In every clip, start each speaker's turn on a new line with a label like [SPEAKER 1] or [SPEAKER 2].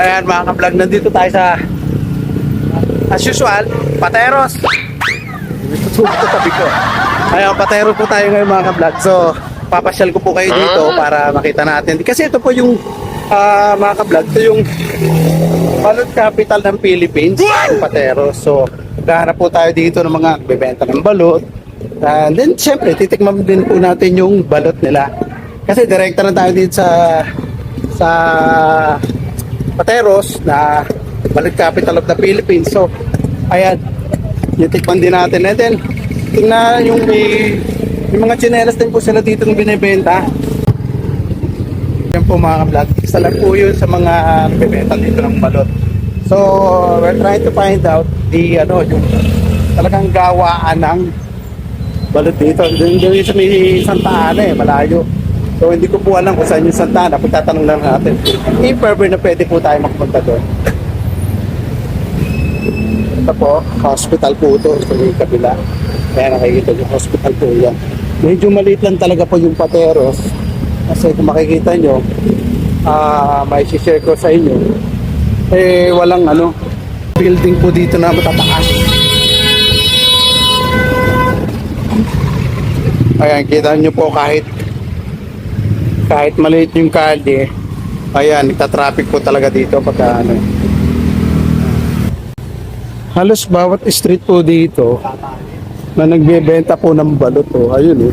[SPEAKER 1] Ayan mga ka-vlog, nandito tayo sa as usual, Pateros. Ito tabi ko. Ayan, Pateros po tayo ngayon mga ka-vlog. So, papasyal ko po kayo dito para makita natin. Kasi ito po yung mga ka-vlog, ito yung balot capital ng Philippines, yung Pateros. So, gahanap po tayo dito ng mga bebenta ng balot. And then, syempre, titikman din po natin yung balot nila. Kasi direkta na tayo dito sa Pateros na balot capital of the Philippines. So, ayan, titikman din natin. And then, tingnan yung may mga tsinelas din po sila dito ng binibenta. Yan po mga ka-vlog. Isa lang po yun sa mga bebenta dito ng balot. So, we're trying to find out yung talagang gawaan ng balot dito. Doon sa may Santa Ana malayo. So, hindi ko po alam kung saan yung Santa Ana. Pagtatanong lang natin. If ever na pwede po tayo makapunta doon. Ito po, hospital po ito sa may kabila. Kaya nakikita yung hospital po yan. Medyo maliit lang talaga po yung Pateros. Kasi kung makikita nyo, may share ko sa inyo, walang building po dito na matataas. Ayan, kita nyo po kahit maliit yung kalye, ayan, nagtatraffic po talaga dito pagka halos bawat street po dito na nagbebenta po ng balot. Ayun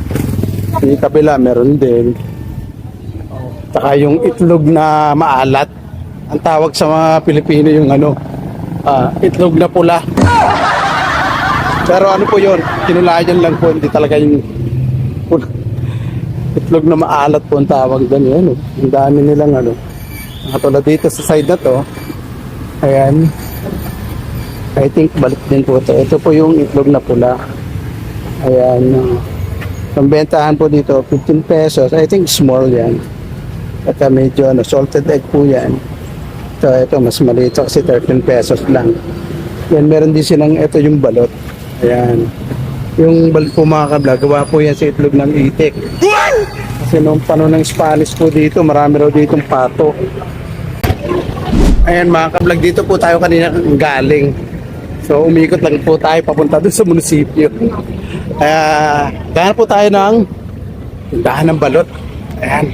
[SPEAKER 1] yung kabila meron din. Saka yung itlog na maalat, ang tawag sa mga Pilipino yung itlog na pula. Pero po yun, kinulayan lang po, hindi talaga yung itlog na maalat po ang tawag doon. Ang dami nilang katulad dito sa side na to. Ayan, I think balik din po ito. Ito po yung itlog na pula. Ayan, ang bentahan po dito 15 pesos. I think small yan. At medyo salted egg po yan. Ito mas maliit kasi 13 pesos lang. Yan, meron din silang ito yung balot. Ayan, yung balot po mga ka-vlog, gawa po yan sa itlog ng itik. Kasi nung panahon ng Spanish po dito, marami raw ditong pato. Ayan mga ka-vlog, dito po tayo kanina galing. So umikot lang po tayo papunta doon sa munisipyo. Kaya gahan po tayo ng tindahan ng balot. Ayan.